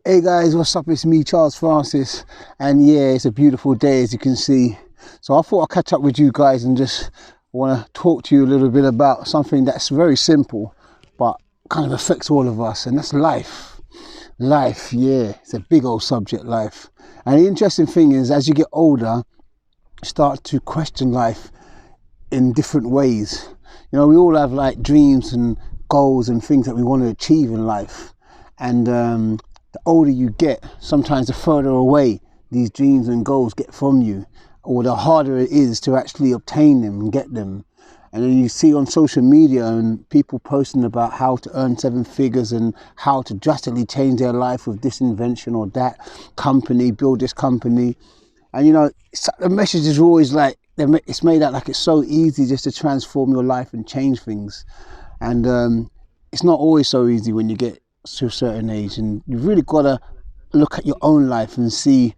Hey guys, what's up? It's me, Charles Francis, and yeah, it's a beautiful day as you can see. So I thought I'd catch up with you guys and just want to talk to you a little bit about something that's very simple, but kind of affects all of us, and that's life. Life, yeah, it's a big old subject, life. And the interesting thing is, as you get older, you start to question life in different ways. You know, we all have like dreams and goals and things that we want to achieve in life, and the older you get, sometimes the further away these dreams and goals get from you, or the harder it is to actually obtain them and get them. And then you see on social media and people posting about how to earn 7 figures and how to drastically change their life with this invention or that company, build this company. And you know, the message is always like, it's made out like it's so easy just to transform your life and change things. And it's not always so easy when you get to a certain age, and you've really got to look at your own life and see,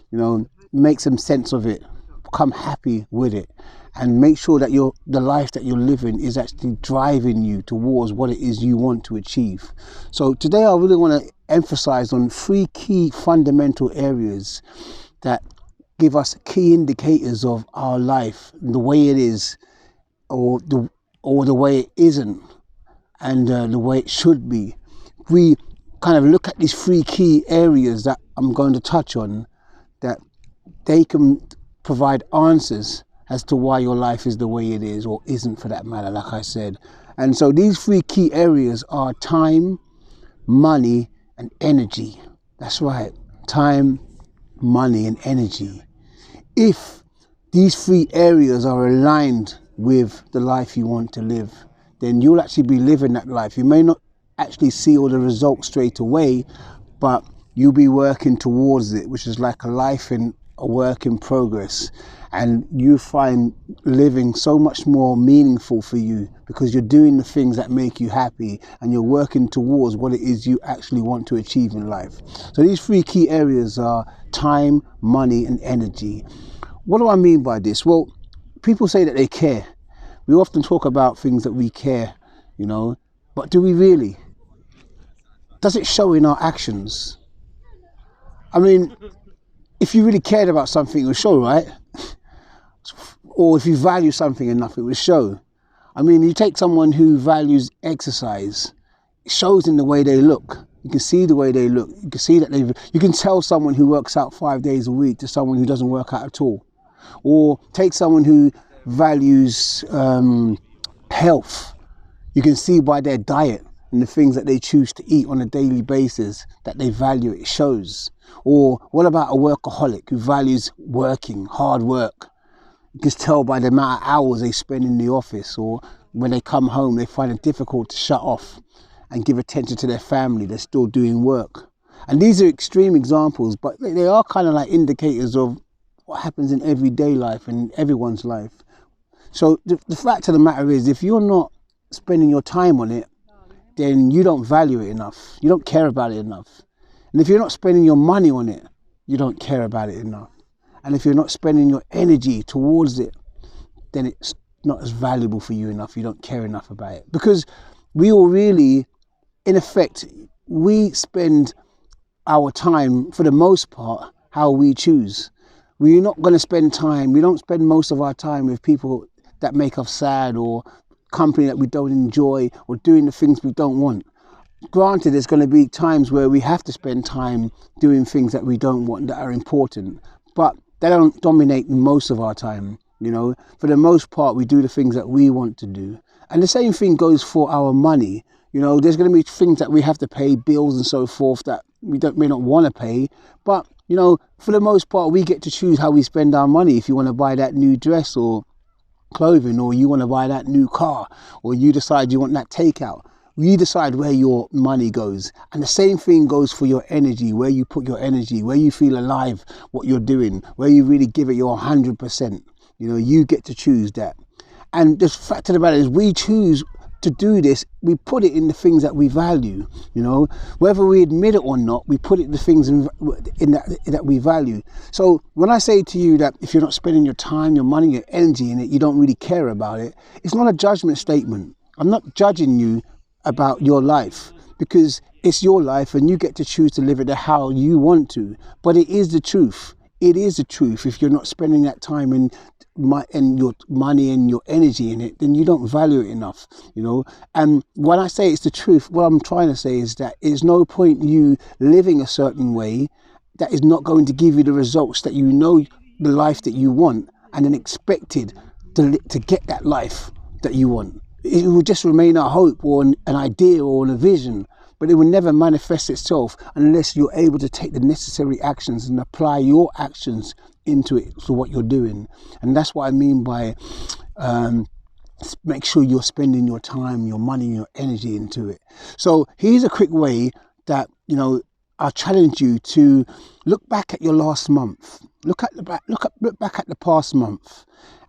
you know, make some sense of it, become happy with it, and make sure that the life that you're living is actually driving you towards what it is you want to achieve. So today I really want to emphasize on 3 key fundamental areas that give us key indicators of our life, the way it is, or the way it isn't, and the way it should be. We kind of look at these 3 key areas that I'm going to touch on, that they can provide answers as to why your life is the way it is, or isn't for that matter, like I said. And so these 3 key areas are time, money, and energy. That's right, time, money, and energy. If these 3 areas are aligned with the life you want to live, then you'll actually be living that life. You may not actually see all the results straight away, but you'll be working towards it, which is like a life in a work in progress. And you find living so much more meaningful for you because you're doing the things that make you happy and you're working towards what it is you actually want to achieve in life. So these 3 key areas are time, money, and energy. What do I mean by this? Well, people say that they care. We often talk about things that we care, you know, but do we really? Does it show in our actions? I mean, if you really cared about something, it would show, right? Or if you value something enough, it would show. I mean, you take someone who values exercise, it shows in the way they look. You can see the way they look. You can see that you can tell someone who works out 5 days a week to someone who doesn't work out at all. Or take someone who values health. You can see by their diet and the things that they choose to eat on a daily basis that they value it. It shows. Or what about a workaholic who values working, hard work? You can tell by the amount of hours they spend in the office, or when they come home they find it difficult to shut off and give attention to their family. They're still doing work. And these are extreme examples, but they are kind of like indicators of what happens in everyday life and everyone's life. So the fact of the matter is, if you're not spending your time on it, then you don't value it enough. You don't care about it enough. And if you're not spending your money on it, you don't care about it enough. And if you're not spending your energy towards it, then it's not as valuable for you enough. You don't care enough about it. Because we all really, in effect, we spend our time, for the most part, how we choose. We're not going to spend time, we don't spend most of our time with people that make us sad, or company that we don't enjoy, or doing the things we don't want. Granted, there's going to be times where we have to spend time doing things that we don't want, that are important, but they don't dominate most of our time. You know, for the most part, we do the things that we want to do. And the same thing goes for our money. You know, there's going to be things that we have to pay, bills and so forth, that we may not want to pay, but you know, for the most part, we get to choose how we spend our money. If you want to buy that new dress or clothing, or you want to buy that new car, or you decide you want that takeout, you decide where your money goes. And the same thing goes for your energy, where you put your energy, where you feel alive, what you're doing, where you really give it your 100%. You know, you get to choose that. And the fact of the matter is, we choose to do this. We put it in the things that we value, you know, whether we admit it or not, we put it in the things in that we value. So when I say to you that if you're not spending your time, your money, your energy in it, you don't really care about it, it's not a judgment statement. I'm not judging you about your life. because it's your life and you get to choose to live it how you want to. But it is the truth. It is the truth. If you're not spending that time and your money and your energy in it, then you don't value it enough, you know. And when I say it's the truth, what I'm trying to say is that there's no point you living a certain way that is not going to give you the results that you know, the life that you want, and then expected to get that life that you want. It will just remain a hope or an idea or a vision, but it will never manifest itself unless you're able to take the necessary actions and apply your actions into it, to what you're doing. And that's what I mean by make sure you're spending your time, your money, your energy into it. So here's a quick way that, you know, I challenge you to look back at your last month. Look back at the past month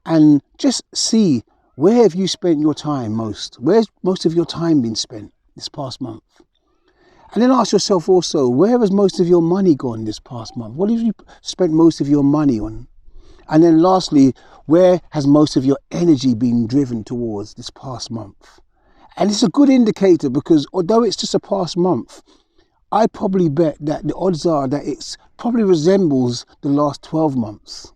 and just see, where have you spent your time most? Where's most of your time been spent this past month? And then ask yourself also, where has most of your money gone this past month? What have you spent most of your money on? And then lastly, where has most of your energy been driven towards this past month? And it's a good indicator, because although it's just a past month, I probably bet that the odds are that it probably resembles the last 12 months.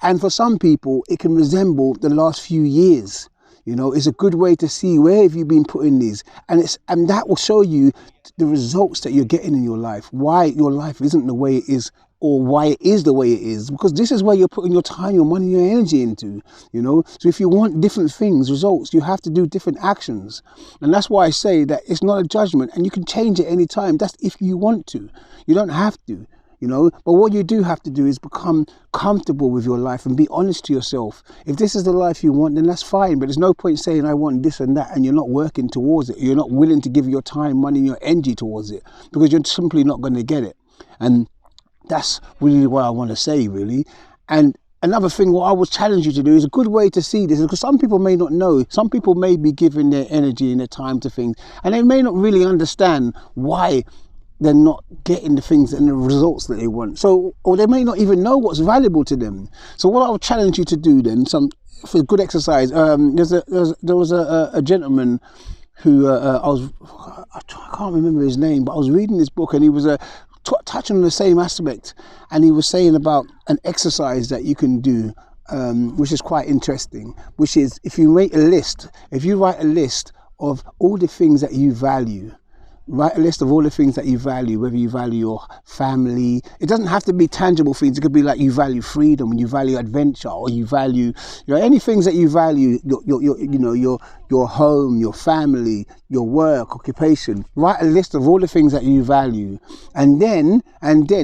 And for some people, it can resemble the last few years. You know, it's a good way to see, where have you been putting these? And that will show you the results that you're getting in your life, why your life isn't the way it is, or why it is the way it is, because this is where you're putting your time, your money, your energy into, you know. So if you want different things, results, you have to do different actions. And that's why I say that it's not a judgment, and you can change it any time. That's if you want to. You don't have to. You know, but what you do have to do is become comfortable with your life and be honest to yourself. If this is the life you want, then that's fine. But there's no point saying I want this and that, and you're not working towards it. You're not willing to give your time, money, your energy towards it, because you're simply not going to get it. And that's really what I want to say, really. And another thing, what I would challenge you to do is a good way to see this, because some people may not know. Some people may be giving their energy and their time to things, and they may not really understand why they're not getting the things and the results that they want. So, or they may not even know what's valuable to them. So what I would challenge you to do then, for good exercise, there was a gentleman who I can't remember his name, but I was reading this book, and he was touching on the same aspect, and he was saying about an exercise that you can do, which is quite interesting, which is if you write a list of all the things that you value. Write a list of all the things that you value, whether you value your family. It doesn't have to be tangible things. It could be like you value freedom, and you value adventure, or you value, you know, any things that you value, your home, your family, your work, occupation. Write a list of all the things that you value. And then,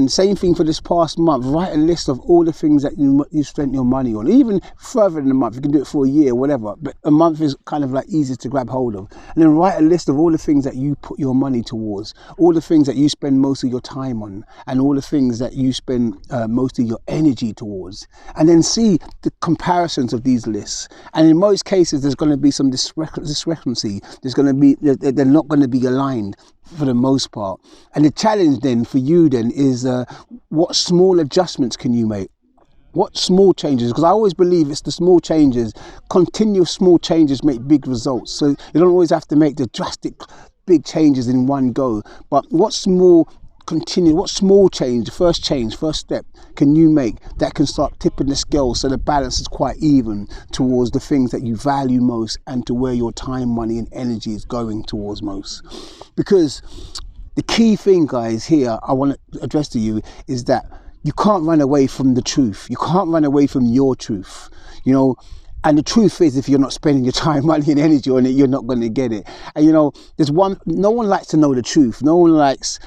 same thing for this past month. Write a list of all the things that you spent your money on. Even further than a month. You can do it for a year, whatever. But a month is kind of like easy to grab hold of. And then write a list of all the things that you put your money towards, all the things that you spend most of your time on, and all the things that you spend most of your energy towards. And then see the comparisons of these lists. And in most cases, there's going to be some discrepancy. They're not going to be aligned for the most part. And the challenge then for you then is what small adjustments can you make? What small changes? Because I always believe it's the small changes, continuous small changes make big results. So you don't always have to make the drastic big changes in one go, but what small change, first step can you make that can start tipping the scale so the balance is quite even towards the things that you value most, and to where your time, money and energy is going towards most. Because the key thing, guys, here I want to address to you is that you can't run away from the truth. You can't run away from your truth, you know. And the truth is, if you're not spending your time, money and energy on it, you're not going to get it. And, you know, no one likes to know the truth. No one likes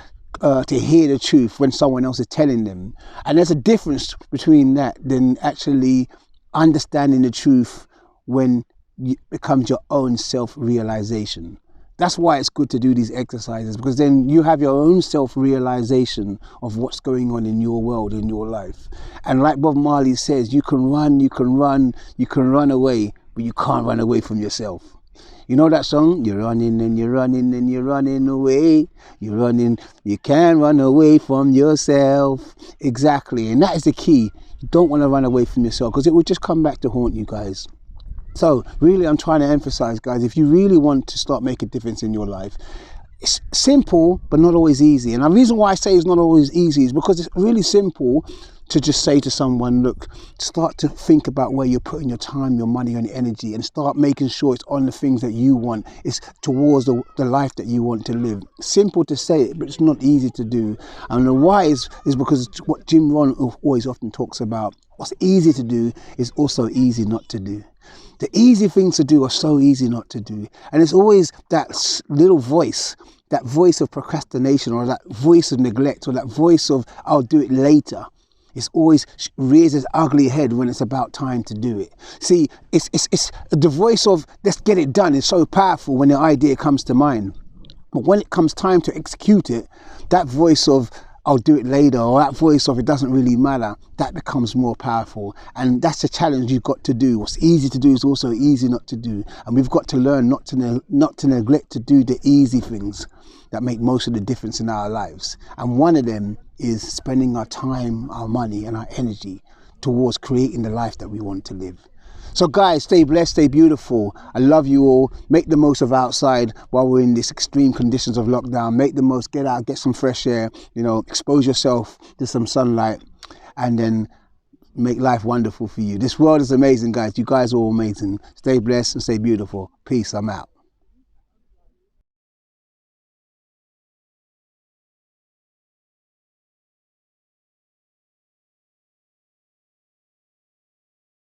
to hear the truth when someone else is telling them. And there's a difference between that than actually understanding the truth when it becomes your own self-realization. That's why it's good to do these exercises, because then you have your own self-realization of what's going on in your world, in your life. And like Bob Marley says, you can run away, but you can't run away from yourself. You know that song? You're running and you're running and you're running away. You're running, you can't run away from yourself. Exactly. And that is the key. You don't want to run away from yourself, because it will just come back to haunt you, guys. So really, I'm trying to emphasize, guys, if you really want to start making a difference in your life, It's simple, but not always easy. And the reason why I say it's not always easy is because it's really simple to just say to someone, look, start to think about where you're putting your time, your money, and your energy, and start making sure it's on the things that you want. It's towards the life that you want to live. Simple to say it, but it's not easy to do. And the why is because it's what Jim Rohn always often talks about. What's easy to do is also easy not to do. The easy things to do are so easy not to do. And it's always that little voice, that voice of procrastination, or that voice of neglect, or that voice of I'll do it later. It's always rears its ugly head when it's about time to do it. See, it's the voice of let's get it done is so powerful when the idea comes to mind. But when it comes time to execute it, that voice of I'll do it later, or that voice of it doesn't really matter, that becomes more powerful. And that's the challenge you've got to do. What's easy to do is also easy not to do. And we've got to learn not to neglect to do the easy things that make most of the difference in our lives. And one of them is spending our time, our money, and our energy towards creating the life that we want to live. So guys, stay blessed, stay beautiful. I love you all. Make the most of outside while we're in these extreme conditions of lockdown. Make the most, get out, get some fresh air, expose yourself to some sunlight, and then make life wonderful for you. This world is amazing, guys. You guys are all amazing. Stay blessed and stay beautiful. Peace, I'm out.